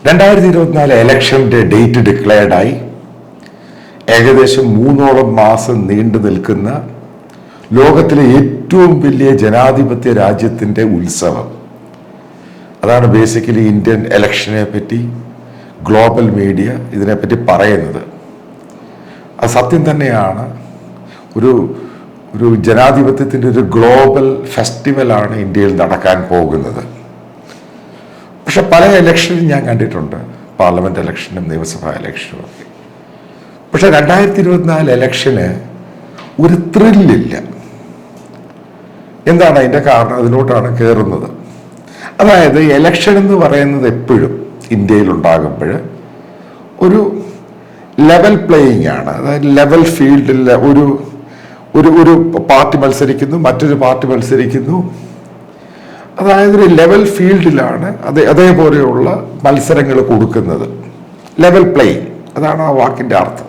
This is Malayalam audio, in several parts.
2024 ഇലക്ഷൻ്റെ ഡേറ്റ് ഡിക്ലെയർഡായി. ഏകദേശം 3 മാസം നീണ്ടു നിൽക്കുന്ന ലോകത്തിലെ ഏറ്റവും വലിയ ജനാധിപത്യ രാജ്യത്തിൻ്റെ ഉത്സവം. അതാണ് ബേസിക്കലി ഇന്ത്യൻ ഇലക്ഷനെ പറ്റി ഗ്ലോബൽ മീഡിയ ഇതിനെപ്പറ്റി പറയുന്നത്. അത് സത്യം തന്നെയാണ്. ഒരു ജനാധിപത്യത്തിൻ്റെ ഒരു ഗ്ലോബൽ ഫെസ്റ്റിവലാണ് ഇന്ത്യയിൽ നടക്കാൻ പോകുന്നത്. പക്ഷെ പല ഇലക്ഷനും ഞാൻ കണ്ടിട്ടുണ്ട്, പാർലമെന്റ് ഇലക്ഷനും നിയമസഭാ ഇലക്ഷനും ഒക്കെ. പക്ഷെ 2024 ഇലക്ഷന് ഒരു ത്രില്ലില്ല. എന്താണ് അതിൻ്റെ കാരണം? അതിലോട്ടാണ് കയറുന്നത്. അതായത് ഇലക്ഷൻ എന്ന് പറയുന്നത് എപ്പോഴും ഇന്ത്യയിൽ ഉണ്ടാകുമ്പോൾ ഒരു ലെവൽ പ്ലേയിങ് ആണ്. അതായത് ലെവൽ ഫീൽഡിൽ ഒരു പാർട്ടി മത്സരിക്കുന്നു, മറ്റൊരു പാർട്ടി മത്സരിക്കുന്നു. അതായത് ഒരു ലെവൽ ഫീൽഡിലാണ് അതേപോലെയുള്ള മത്സരങ്ങൾ കൊടുക്കുന്നത്. ലെവൽ പ്ലേയിങ്, അതാണ് ആ വാക്കിൻ്റെ അർത്ഥം.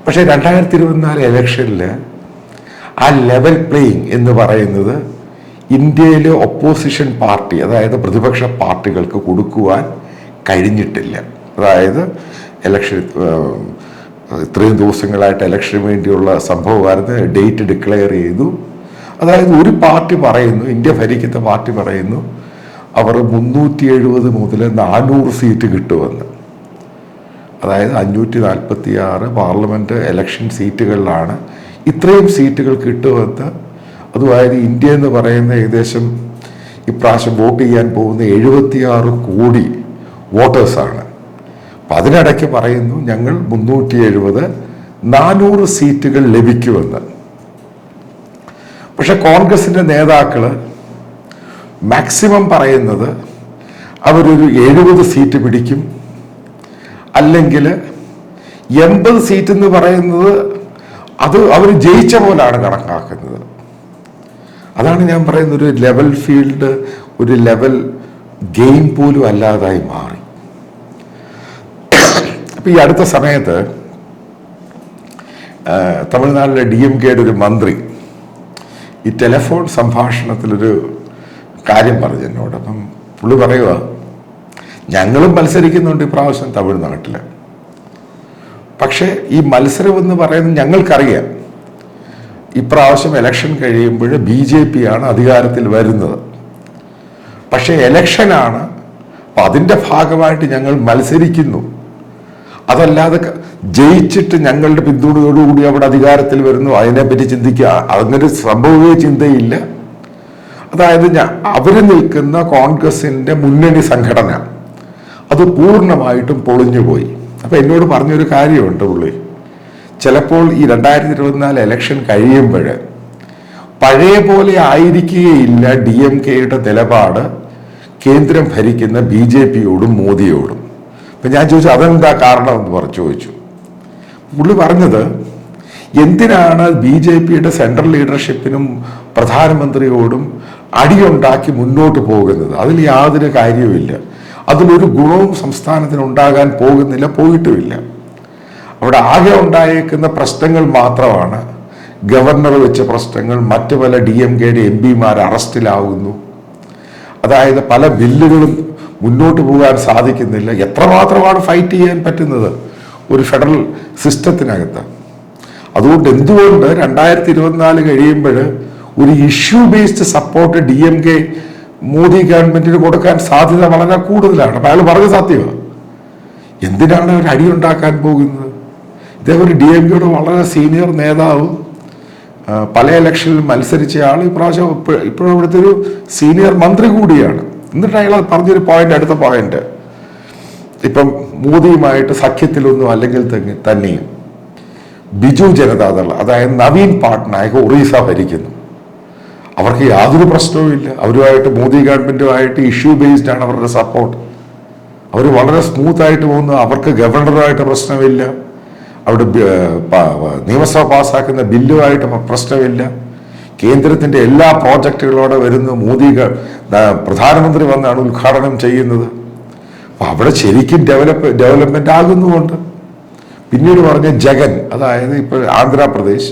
പക്ഷേ 2024 ഇലക്ഷനിൽ ആ ലെവൽ പ്ലേയിങ് എന്ന് പറയുന്നത് ഇന്ത്യയിലെ ഒപ്പോസിഷൻ പാർട്ടി, അതായത് പ്രതിപക്ഷ പാർട്ടികൾക്ക് കൊടുക്കുവാൻ കഴിഞ്ഞിട്ടില്ല. അതായത് ഇലക്ഷൻ ഇത്രയും ദിവസങ്ങളായിട്ട് ഇലക്ഷന് വേണ്ടിയുള്ള സംഭവമായിരുന്നു. ഡേറ്റ് ഡിക്ലെയർ ചെയ്തു. അതായത് ഒരു പാർട്ടി പറയുന്നു, ഇന്ത്യ ഭരിക്കുന്ന പാർട്ടി പറയുന്നു, അവർ 370 മുതൽ 400 സീറ്റ് കിട്ടുമെന്ന്. അതായത് 546 പാർലമെൻറ്റ് ഇലക്ഷൻ സീറ്റുകളിലാണ് ഇത്രയും സീറ്റുകൾ കിട്ടുമെന്ന്. അതുമായത് ഇന്ത്യ എന്ന് പറയുന്ന ഏകദേശം ഇപ്രാവശ്യം വോട്ട് ചെയ്യാൻ പോകുന്ന 76 കോടി വോട്ടേഴ്സാണ്. അപ്പം അതിനിടയ്ക്ക് പറയുന്നു ഞങ്ങൾ 370, 400 സീറ്റുകൾ ലഭിക്കുമെന്ന്. പക്ഷെ കോൺഗ്രസിൻ്റെ നേതാക്കൾ മാക്സിമം പറയുന്നത് അവരൊരു 70 സീറ്റ് പിടിക്കും, അല്ലെങ്കിൽ 80 സീറ്റ് എന്ന് പറയുന്നത് അത് അവർ ജയിച്ച പോലാണ് കണക്കാക്കുന്നത്. അതാണ് ഞാൻ പറയുന്നത്, ഒരു ലെവൽ ഫീൽഡ്, ഒരു ലെവൽ ഗെയിം പോലും അല്ലാതായി മാറി. അപ്പം ഈ അടുത്ത സമയത്ത് തമിഴ്നാട്ടിലെ DMKയുടെ ഒരു മന്ത്രി ഈ ടെലിഫോൺ സംഭാഷണത്തിലൊരു കാര്യം പറഞ്ഞു എന്നോട്. അപ്പം പുള്ളി പറയുക, ഞങ്ങളും മത്സരിക്കുന്നുണ്ട് ഇപ്രാവശ്യം തമിഴ്നാട്ടിൽ. പക്ഷേ ഈ മത്സരം എന്ന് പറയുന്നത് ഞങ്ങൾക്കറിയാം, ഇപ്രാവശ്യം ഇലക്ഷൻ കഴിയുമ്പോൾ BJP ആണ് അധികാരത്തിൽ വരുന്നത്. പക്ഷേ ഇലക്ഷനാണ്, അപ്പം അതിൻ്റെ ഭാഗമായിട്ട് ഞങ്ങൾ മത്സരിക്കുന്നു. അതല്ലാതെ ജയിച്ചിട്ട് ഞങ്ങളുടെ പിന്തുണയോടുകൂടി അവിടെ അധികാരത്തിൽ വരുന്നു അതിനെപ്പറ്റി ചിന്തിക്കുക, അങ്ങനെ സംഭവമേ ചിന്തയില്ല. അതായത് അവർ നിൽക്കുന്ന കോൺഗ്രസിൻ്റെ മുന്നണി സംഘടന അത് പൂർണ്ണമായിട്ടും പൊളിഞ്ഞുപോയി. അപ്പം എന്നോട് പറഞ്ഞൊരു കാര്യമുണ്ട് പുള്ളി, ചിലപ്പോൾ ഈ 2024 ഇലക്ഷൻ കഴിയുമ്പോൾ പഴയ പോലെ ആയിരിക്കുകയില്ല DMKയുടെ നിലപാട് കേന്ദ്രം ഭരിക്കുന്ന BJPയോടും മോദിയോടും. അപ്പം ഞാൻ ചോദിച്ചു അതെന്താ കാരണം എന്ന് ചോദിച്ചു. പുള്ളി പറഞ്ഞത്, എന്തിനാണ് BJPയുടെ സെൻട്രൽ ലീഡർഷിപ്പിനും പ്രധാനമന്ത്രിയോടും അടിയുണ്ടാക്കി മുന്നോട്ട് പോകുന്നത്? അതിൽ യാതൊരു കാര്യവുമില്ല, അതിലൊരു ഗുണവും സംസ്ഥാനത്തിന് ഉണ്ടാകാൻ പോകുന്നില്ല, പോയിട്ടുമില്ല. അവിടെ ആകെ ഉണ്ടായേക്കുന്ന പ്രശ്നങ്ങൾ മാത്രമാണ് ഗവർണർ വെച്ച പ്രശ്നങ്ങൾ. മറ്റു പല DMKയുടെ MP അറസ്റ്റിലാവുന്നു. അതായത് പല ബില്ലുകളും മുന്നോട്ട് പോകാൻ സാധിക്കുന്നില്ല. എത്രമാത്രമാണ് ഫൈറ്റ് ചെയ്യാൻ പറ്റുന്നത് ഒരു ഫെഡറൽ സിസ്റ്റത്തിനകത്ത്? അതുകൊണ്ട് എന്തുകൊണ്ട് 2024 കഴിയുമ്പോൾ ഒരു issue based support DMK Modi ഗവൺമെന്റിന് കൊടുക്കാൻ സാധ്യത വളരെ കൂടുതലാണ്. അപ്പം അയാൾ പറഞ്ഞ സത്യമാണ്. എന്തിനാണ് അവർ അടിയുണ്ടാക്കാൻ പോകുന്നത്? ഇതേപോലെ DMKയുടെ വളരെ സീനിയർ നേതാവ്, പല ഇലക്ഷനിൽ മത്സരിച്ച ആൾ, ഇപ്രാവശ്യം ഇപ്പോഴും അവിടുത്തെ ഒരു സീനിയർ മന്ത്രി കൂടിയാണ്. എന്നിട്ട് അയാൾ പറഞ്ഞൊരു പോയിന്റ്, അടുത്ത പോയിന്റ്, ഇപ്പം മോദിയുമായിട്ട് സഖ്യത്തിലൊന്നും അല്ലെങ്കിൽ തന്നെയും ബിജു ജനതാദൾ, അതായത് നവീൻ പട്നായിക് ഒറീസ ഭരിക്കുന്നു. അവർക്ക് യാതൊരു പ്രശ്നവുമില്ല. അവരുമായിട്ട് മോദി ഗവൺമെന്റുമായിട്ട് ഇഷ്യൂ ബേസ്ഡ് ആണ് അവരുടെ സപ്പോർട്ട്. അവർ വളരെ സ്മൂത്തായിട്ട് പോകുന്നു. അവർക്ക് ഗവർണറുമായിട്ട് പ്രശ്നമില്ല, അവിടെ നിയമസഭ പാസ്സാക്കുന്ന ബില്ലുമായിട്ട് പ്രശ്നമില്ല. കേന്ദ്രത്തിൻ്റെ എല്ലാ പ്രോജക്റ്റുകളോടെ വരുന്നു. പ്രധാനമന്ത്രി വന്നാണ് ഉദ്ഘാടനം ചെയ്യുന്നത്. അപ്പം അവിടെ ശരിക്കും ഡെവലപ്മെന്റ് ആകുന്നുമുണ്ട്. പിന്നീട് പറഞ്ഞ ജഗൻ, അതായത് ഇപ്പോൾ ആന്ധ്രാപ്രദേശ്,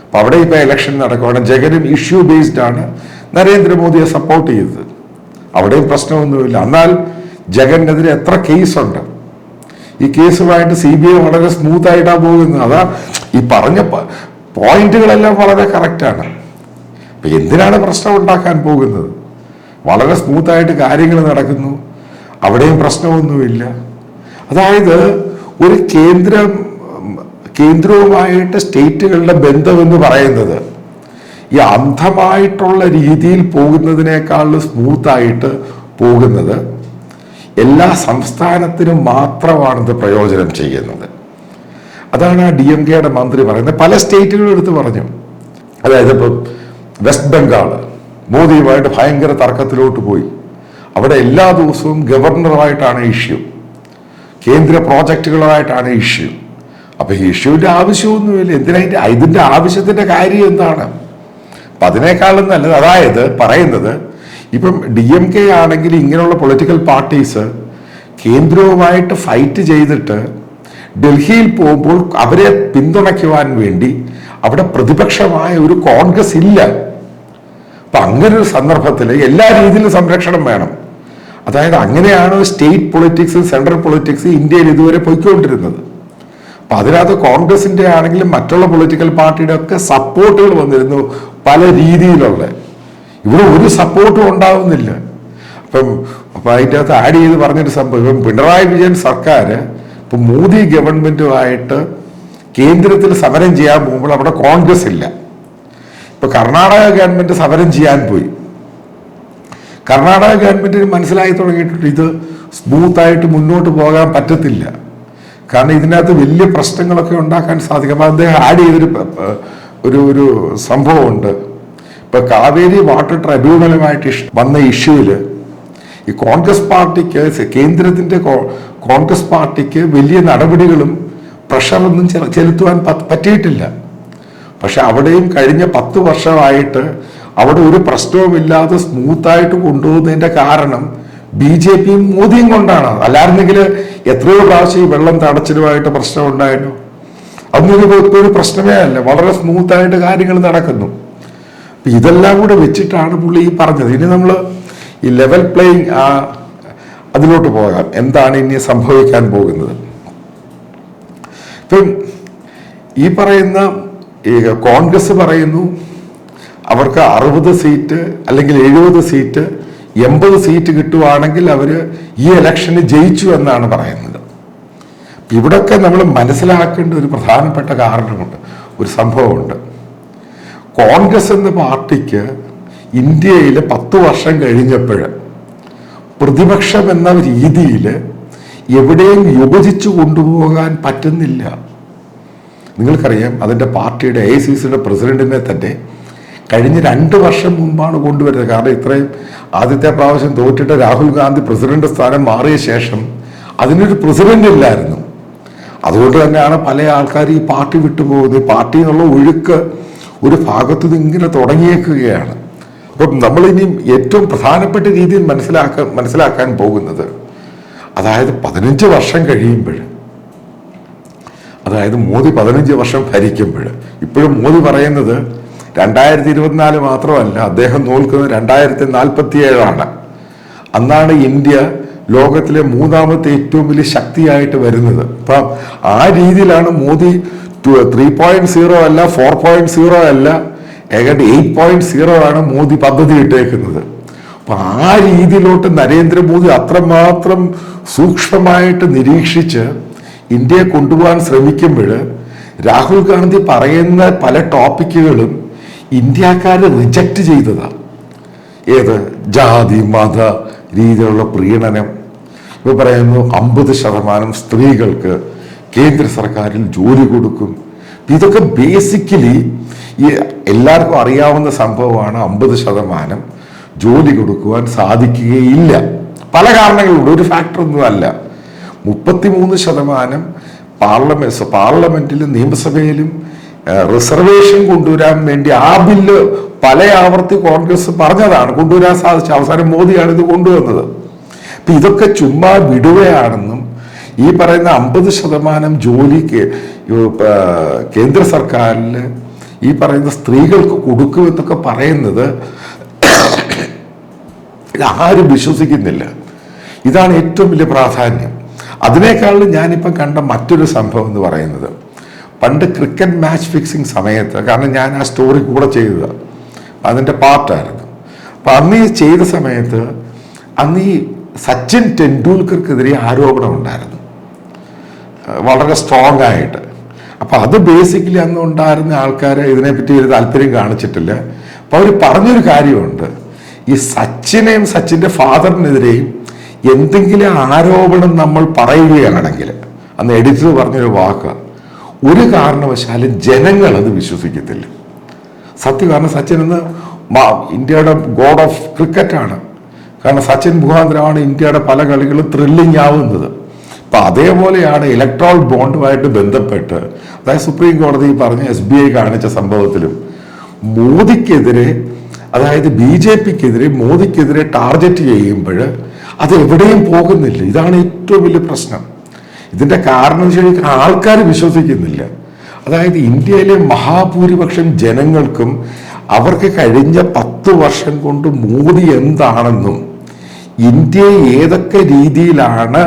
അപ്പം അവിടെ ഇപ്പോൾ ഇലക്ഷൻ നടക്കുകയാണ്. ജഗനും ഇഷ്യൂ ബേസ്ഡ് ആണ് നരേന്ദ്രമോദിയെ സപ്പോർട്ട് ചെയ്തത്. അവിടെയും പ്രശ്നമൊന്നുമില്ല. എന്നാൽ ജഗനെതിരെ എത്ര കേസുണ്ട്. ഈ കേസുമായിട്ട് CBI വളരെ സ്മൂത്തായിട്ടാണ് പോകുന്നത്. അതാ ഈ പറഞ്ഞ പോയിന്റുകളെല്ലാം വളരെ കറക്റ്റാണ്. അപ്പം എന്തിനാണ് പ്രശ്നം ഉണ്ടാക്കാൻ പോകുന്നത്? വളരെ സ്മൂത്തായിട്ട് കാര്യങ്ങൾ നടക്കുന്നു, അവിടെയും പ്രശ്നമൊന്നുമില്ല. അതായത് ഒരു കേന്ദ്രവുമായിട്ട് സ്റ്റേറ്റുകളുടെ ബന്ധമെന്ന് പറയുന്നത് ഈ അന്ധമായിട്ടുള്ള രീതിയിൽ പോകുന്നതിനേക്കാൾ സ്മൂത്തായിട്ട് പോകുന്നത് എല്ലാ സംസ്ഥാനത്തിനും മാത്രമാണിത് പ്രയോജനം ചെയ്യുന്നത്. അതാണ് ആ DMKയുടെ മന്ത്രി പറയുന്നത്. പല സ്റ്റേറ്റുകളും എടുത്ത് പറഞ്ഞു. അതായത് ഇപ്പം വെസ്റ്റ് ബംഗാൾ മോദിയുമായിട്ട് ഭയങ്കര തർക്കത്തിലോട്ട് പോയി. അവിടെ എല്ലാ ദിവസവും ഗവർണറുമായിട്ടാണ് ഇഷ്യൂ, കേന്ദ്ര പ്രോജക്റ്റുകളുമായിട്ടാണ് ഇഷ്യൂ. അപ്പൊ ഈ ഇഷ്യൂവിന്റെ ആവശ്യമൊന്നുമില്ല. ഇതിന്റെ ആവശ്യത്തിന്റെ കാര്യം എന്താണ്? അപ്പൊ അതിനേക്കാളും നല്ലത്, അതായത് പറയുന്നത് ഇപ്പം DMK ആണെങ്കിൽ ഇങ്ങനെയുള്ള പൊളിറ്റിക്കൽ പാർട്ടീസ് കേന്ദ്രവുമായിട്ട് ഫൈറ്റ് ചെയ്തിട്ട് ഡൽഹിയിൽ പോകുമ്പോൾ അവരെ പിന്തുണയ്ക്കുവാൻ വേണ്ടി അവിടെ പ്രതിപക്ഷമായ ഒരു കോൺഗ്രസ് ഇല്ല. അപ്പൊ അങ്ങനെ ഒരു സന്ദർഭത്തിൽ എല്ലാ രീതിയിലും സംരക്ഷണം വേണം. അതായത് അങ്ങനെയാണ് സ്റ്റേറ്റ് പൊളിറ്റിക്സ്, സെൻട്രൽ പൊളിറ്റിക്സ് ഇന്ത്യയിൽ ഇതുവരെ പോയിക്കൊണ്ടിരുന്നത്. അപ്പൊ അതിനകത്ത് കോൺഗ്രസിന്റെ ആണെങ്കിലും മറ്റുള്ള പൊളിറ്റിക്കൽ പാർട്ടിയുടെ ഒക്കെ സപ്പോർട്ടുകൾ വന്നിരുന്നു പല രീതിയിലുള്ള. ഇവിടെ ഒരു സപ്പോർട്ടും ഉണ്ടാവുന്നില്ല. അപ്പൊ അതിൻ്റെ അകത്ത് ആഡ് ചെയ്ത് പറഞ്ഞൊരു സംഭവം, ഇപ്പം പിണറായി വിജയൻ സർക്കാർ ഇപ്പം മോദി ഗവൺമെന്റുമായിട്ട് കേന്ദ്രത്തിൽ സമരം ചെയ്യാൻ പോകുമ്പോൾ അവിടെ കോൺഗ്രസ് ഇല്ല. ഇപ്പൊ കർണാടക ഗവൺമെന്റ് സമരം ചെയ്യാൻ പോയി. കർണാടക ഗവൺമെന്റിന് മനസ്സിലായി തുടങ്ങിയിട്ടുണ്ട് ഇത് സ്മൂത്തായിട്ട് മുന്നോട്ട് പോകാൻ പറ്റത്തില്ല, കാരണം ഇതിനകത്ത് വലിയ പ്രശ്നങ്ങളൊക്കെ ഉണ്ടാക്കാൻ സാധിക്കും. അപ്പം അദ്ദേഹം ആഡ് ചെയ്തൊരു ഒരു സംഭവമുണ്ട്. ഇപ്പൊ കാവേരി വാട്ടർ ട്രൈബ്യൂണലുമായിട്ട് വന്ന ഇഷ്യൂവിൽ ഈ കോൺഗ്രസ് പാർട്ടിക്ക്, കേന്ദ്രത്തിന്റെ കോൺഗ്രസ് പാർട്ടിക്ക് വലിയ നടപടികളും പ്രഷറൊന്നും ചെലുത്തുവാൻ പറ്റിയിട്ടില്ല. പക്ഷെ അവിടെയും കഴിഞ്ഞ 10 വർഷമായിട്ട് അവിടെ ഒരു പ്രശ്നവുമില്ലാതെ സ്മൂത്തായിട്ട് കൊണ്ടുപോകുന്നതിന്റെ കാരണം BJPയും മോദിയും കൊണ്ടാണ്. അല്ലായിരുന്നെങ്കിൽ എത്രയോ പ്രാവശ്യം ഈ വെള്ളം തടച്ചിലുമായിട്ട് പ്രശ്നം ഉണ്ടായിരുന്നു. അതൊന്നും ഒരു പ്രശ്നമേ അല്ല, വളരെ സ്മൂത്തായിട്ട് കാര്യങ്ങൾ നടക്കുന്നു. ഇതെല്ലാം കൂടെ വെച്ചിട്ടാണ് പുള്ളി ഈ പറഞ്ഞത്. ഇനി നമ്മൾ ഈ ലെവൽ പ്ലേയിങ് അതിലോട്ട് പോകാം. എന്താണ് ഇനി സംഭവിക്കാൻ പോകുന്നത്? ഇപ്പം ഈ പറയുന്ന കോൺഗ്രസ് പറയുന്നു അവർക്ക് 60 സീറ്റ് അല്ലെങ്കിൽ 70 സീറ്റ് 80 സീറ്റ് കിട്ടുവാണെങ്കിൽ അവർ ഈ ഇലക്ഷന് ജയിച്ചു എന്നാണ് പറയുന്നത്. ഇവിടൊക്കെ നമ്മൾ മനസ്സിലാക്കേണ്ട ഒരു പ്രധാനപ്പെട്ട കാരണമുണ്ട്, ഒരു സംഭവമുണ്ട്. കോൺഗ്രസ് എന്ന പാർട്ടിക്ക് ഇന്ത്യയിൽ 10 വർഷം കഴിഞ്ഞപ്പോൾ പ്രതിപക്ഷം എന്ന രീതിയിൽ എവിടെയും യോജിച്ചു കൊണ്ടുപോകാൻ പറ്റുന്നില്ല. നിങ്ങൾക്കറിയാം, അതിൻ്റെ പാർട്ടിയുടെ AICCയുടെ പ്രസിഡന്റിനെ തന്നെ കഴിഞ്ഞ 2 വർഷം മുമ്പാണ് കൊണ്ടുവരുന്നത്. കാരണം ഇത്രയും ആദ്യത്തെ പ്രാവശ്യം തോറ്റിട്ട് രാഹുൽ ഗാന്ധി പ്രസിഡന്റ് സ്ഥാനം മാറിയ ശേഷം അതിനൊരു പ്രസിഡന്റ് ഇല്ലായിരുന്നു. അതുകൊണ്ട് തന്നെയാണ് പല ആൾക്കാർ ഈ പാർട്ടി വിട്ടുപോകുന്നത്. പാർട്ടി എന്നുള്ള ഒഴുക്ക് ഒരു ഭാഗത്തു നിന്ന് ഇങ്ങനെ തുടങ്ങിയേക്കുകയാണ്. അപ്പം നമ്മളിനി ഏറ്റവും പ്രധാനപ്പെട്ട രീതിയിൽ മനസ്സിലാക്കാൻ പോകുന്നത്, അതായത് 15 വർഷം കഴിയുമ്പോൾ, അതായത് മോദി 15 വർഷം ഭരിക്കുമ്പോൾ, ഇപ്പോഴും മോദി പറയുന്നത് 2024 മാത്രമല്ല, അദ്ദേഹം നോക്കുന്നത് 2047 അന്നാണ് ഇന്ത്യ ലോകത്തിലെ 3ാമത്തെ ഏറ്റവും വലിയ ശക്തിയായിട്ട് വരുന്നത്. അപ്പം ആ രീതിയിലാണ് മോദി 3.0 അല്ല, 4.0 അല്ല, ഏതാണ്ട് 8.0 ആണ് മോദി പദ്ധതി ഇട്ടേക്കുന്നത്. അപ്പൊ ആ രീതിയിലോട്ട് നരേന്ദ്രമോദി അത്രമാത്രം സൂക്ഷ്മമായിട്ട് നിരീക്ഷിച്ച് ഇന്ത്യയെ കൊണ്ടുപോകാൻ ശ്രമിക്കുമ്പോൾ രാഹുൽ ഗാന്ധി പറയുന്ന പല ടോപ്പിക്കുകളും ഇന്ത്യക്കാർ റിജക്റ്റ് ചെയ്തതാണ്. ഏത്? ജാതി മത രീതിയിലുള്ള പ്രീണനം. ഇപ്പൊ പറയുന്നു 50% സ്ത്രീകൾക്ക് കേന്ദ്ര സർക്കാരിൽ ജോലി കൊടുക്കും. ഇതൊക്കെ ബേസിക്കലി ഈ എല്ലാവർക്കും അറിയാവുന്ന സംഭവമാണ്. 50% ജോലി കൊടുക്കുവാൻ സാധിക്കുകയില്ല. പല കാരണങ്ങളുണ്ട്, ഒരു ഫാക്ടറൊന്നും അല്ല. 33% പാർലമെന്റിലും നിയമസഭയിലും റിസർവേഷൻ കൊണ്ടുവരാൻ വേണ്ടി ആ ബില്ല് പല ആവർത്തി കോൺഗ്രസ് പറഞ്ഞതാണ്, കൊണ്ടുവരാൻ സാധിച്ചു. അവസാനം മോദിയാണ് ഇത് കൊണ്ടുവന്നത്. അപ്പൊ ഇതൊക്കെ ചുമ്മാ വിടുകയാണെന്നും ഈ പറയുന്ന 50% ജോലി കേന്ദ്ര സർക്കാരിൽ ഈ പറയുന്ന സ്ത്രീകൾക്ക് കൊടുക്കുമെന്നൊക്കെ പറയുന്നത് ആരും വിശ്വസിക്കുന്നില്ല. ഇതാണ് ഏറ്റവും വലിയ പ്രാധാന്യം. അതിനേക്കാളും ഞാനിപ്പം കണ്ട മറ്റൊരു സംഭവം എന്ന് പറയുന്നത്, പണ്ട് ക്രിക്കറ്റ് മാച്ച് ഫിക്സിങ് സമയത്ത്, കാരണം ഞാൻ ആ സ്റ്റോറി കൂടെ ചെയ്തത് അതിൻ്റെ പാർട്ടായിരുന്നു. അപ്പം അന്ന് ഈ ചെയ്ത സമയത്ത് അന്ന് ഈ സച്ചിൻ ടെണ്ടുൽക്കർക്കെതിരെ ആരോപണം ഉണ്ടായിരുന്നു, വളരെ സ്ട്രോങ് ആയിട്ട്. അപ്പം അത് ബേസിക്കലി അന്ന് ഉണ്ടായിരുന്ന ആൾക്കാർ ഇതിനെപ്പറ്റി ഒരു താല്പര്യം കാണിച്ചിട്ടില്ല. അപ്പം അവർ പറഞ്ഞൊരു കാര്യമുണ്ട്, ഈ സച്ചിനെയും സച്ചിൻ്റെ ഫാദറിനെതിരെയും എന്തെങ്കിലും ആരോപണം നമ്മൾ പറയുകയാണെങ്കിൽ, അന്ന് എഡിറ്റർ പറഞ്ഞൊരു വാക്ക്, ഒരു കാരണവശാലും ജനങ്ങൾ അത് വിശ്വസിക്കത്തില്ല. സത്യം, കാരണം സച്ചിൻ എന്ന് ഇന്ത്യയുടെ ഗോഡ് ഓഫ് ക്രിക്കറ്റാണ്. കാരണം സച്ചിൻ മുഖാന്തരമാണ് ഇന്ത്യയുടെ പല കളികളും ത്രില്ലിംഗ് ആവുന്നത്. അപ്പം അതേപോലെയാണ് ഇലക്ട്രോൾ ബോണ്ടുമായിട്ട് ബന്ധപ്പെട്ട്, അതായത് സുപ്രീം കോടതി പറഞ്ഞ SBI കാണിച്ച സംഭവത്തിലും മോദിക്കെതിരെ, അതായത് BJPക്കെതിരെ മോദിക്കെതിരെ ടാർഗറ്റ് ചെയ്യുമ്പോൾ അത് എവിടെയും പോകുന്നില്ല. ഇതാണ് ഏറ്റവും വലിയ പ്രശ്നം. ഇതിൻ്റെ കാരണം ശരിക്കും ആൾക്കാർ വിശ്വസിക്കുന്നില്ല. അതായത് ഇന്ത്യയിലെ മഹാഭൂരിപക്ഷം ജനങ്ങൾക്കും അവർക്ക് കഴിഞ്ഞ 10 വർഷം കൊണ്ട് മോദി എന്താണെന്നും ഇന്ത്യയെ ഏതൊക്കെ രീതിയിലാണ്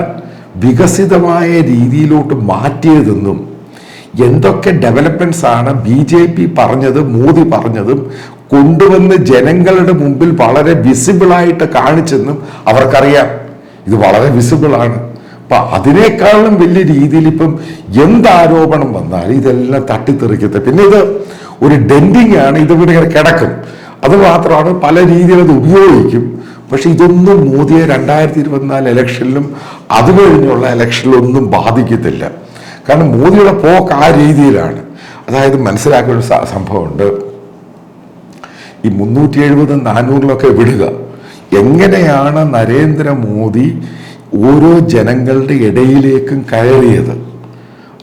വികസിതമായ രീതിയിലോട്ട് മാറ്റിയതെന്നും എന്തൊക്കെ ഡെവലപ്മെന്റ്സ് ആണ് BJP പറഞ്ഞതും മോദി പറഞ്ഞതും കൊണ്ടുവന്ന് ജനങ്ങളുടെ മുമ്പിൽ വളരെ വിസിബിളായിട്ട് കാണിച്ചെന്നും അവർക്കറിയാം. ഇത് വളരെ വിസിബിളാണ്. അപ്പം അതിനേക്കാളും വലിയ രീതിയിൽ ഇപ്പം എന്താരോപണം വന്നാലും ഇതെല്ലാം തട്ടിത്തെറിക്കത്തെ. പിന്നെ ഇത് ഒരു ഡെൻഡിങ് ആണ്, ഇതിവിടെ ഇങ്ങനെ കിടക്കും. അത് മാത്രമാണ് പല രീതിയിൽ അത് ഉപയോഗിക്കും. പക്ഷെ ഇതൊന്നും മോദിയെ 2024 ഇലക്ഷനിലും അത് കഴിഞ്ഞുള്ള ഇലക്ഷനിലൊന്നും ബാധിക്കത്തില്ല. കാരണം മോദിയുടെ പോക്ക് ആ രീതിയിലാണ്. അതായത് മനസ്സിലാക്കിയ ഒരു സംഭവമുണ്ട്, ഈ 370, 400 വിടുക. എങ്ങനെയാണ് നരേന്ദ്രമോദി ഓരോ ജനങ്ങളുടെ ഇടയിലേക്കും കയറിയത്,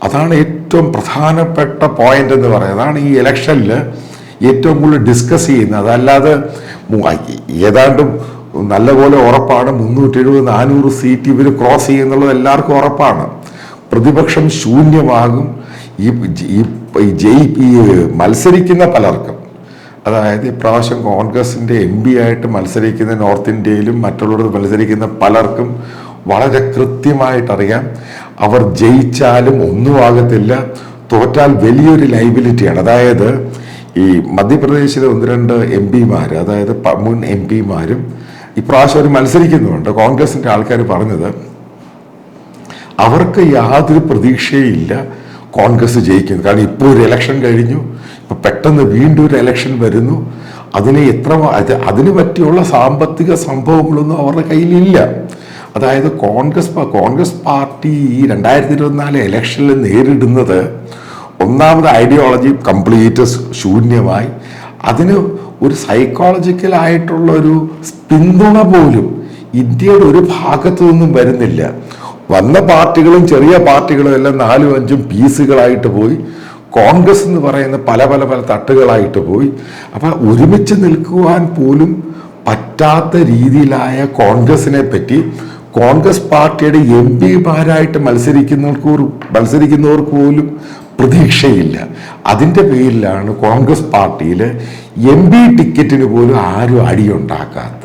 അതാണ് ഏറ്റവും പ്രധാനപ്പെട്ട പോയിന്റ് എന്ന് പറയുന്നത്. അതാണ് ഈ ഇലക്ഷനിൽ ഏറ്റവും കൂടുതൽ ഡിസ്കസ് ചെയ്യുന്നത്. അതല്ലാതെ ഏതാണ്ട് നല്ലപോലെ ഉറപ്പാണ് 370, 400 സീറ്റ് ഇവർ ക്രോസ് ചെയ്യുന്നുള്ളത് എല്ലാവർക്കും ഉറപ്പാണ്. പ്രതിപക്ഷം ശൂന്യമാകും. ഈ മത്സരിക്കുന്ന പലർക്കും, അതായത് ഇപ്രാവശ്യം കോൺഗ്രസിൻ്റെ MP ആയിട്ട് മത്സരിക്കുന്ന നോർത്ത് ഇന്ത്യയിലും മറ്റുള്ളവർക്ക് മത്സരിക്കുന്ന പലർക്കും വളരെ കൃത്യമായിട്ടറിയാം, അവർ ജയിച്ചാലും ഒന്നും ആകത്തില്ല, തോറ്റാൽ വലിയൊരു ലൈബിലിറ്റിയാണ്. അതായത് ഈ മധ്യപ്രദേശിലെ 1-2 MP മാർ, അതായത് മുൻ MP മാരും ഇപ്രാവശ്യം അവർ മത്സരിക്കുന്നുണ്ട്. കോൺഗ്രസിൻ്റെ ആൾക്കാർ പറഞ്ഞത് അവർക്ക് യാതൊരു പ്രതീക്ഷയില്ല കോൺഗ്രസ് ജയിക്കുന്നു. കാരണം ഇപ്പോൾ ഒരു ഇലക്ഷൻ കഴിഞ്ഞു, ഇപ്പം പെട്ടെന്ന് വീണ്ടും ഒരു ഇലക്ഷൻ വരുന്നു. അതിന് പറ്റിയുള്ള സാമ്പത്തിക സംഭവങ്ങളൊന്നും അവരുടെ കയ്യിലില്ല. അതായത് കോൺഗ്രസ് പാർട്ടി ഈ 2024 ഇലക്ഷനിൽ നേരിടുന്നത്, ഒന്നാമത് ഐഡിയോളജി കംപ്ലീറ്റ് ശൂന്യമായി, അതിന് ഒരു സൈക്കോളജിക്കലായിട്ടുള്ള ഒരു പിന്തുണ പോലും ഇന്ത്യയുടെ ഒരു ഭാഗത്തു നിന്നും വരുന്നില്ല. വന്ന പാർട്ടികളും ചെറിയ പാർട്ടികളും എല്ലാം 4-5 പീസുകളായിട്ട് പോയി. കോൺഗ്രസ് എന്ന് പറയുന്ന പല തട്ടുകളായിട്ട് പോയി. അപ്പം ഒരുമിച്ച് നിൽക്കുവാൻ പോലും പറ്റാത്ത രീതിയിലായ കോൺഗ്രസിനെ പറ്റി കോൺഗ്രസ് പാർട്ടിയുടെ MP മാരായിട്ട് മത്സരിക്കുന്നവർക്ക് പോലും പ്രതീക്ഷയില്ല. അതിൻ്റെ പേരിലാണ് കോൺഗ്രസ് പാർട്ടിയിൽ MP ടിക്കറ്റിന് പോലും ആരും അടിയുണ്ടാക്കാത്തത്.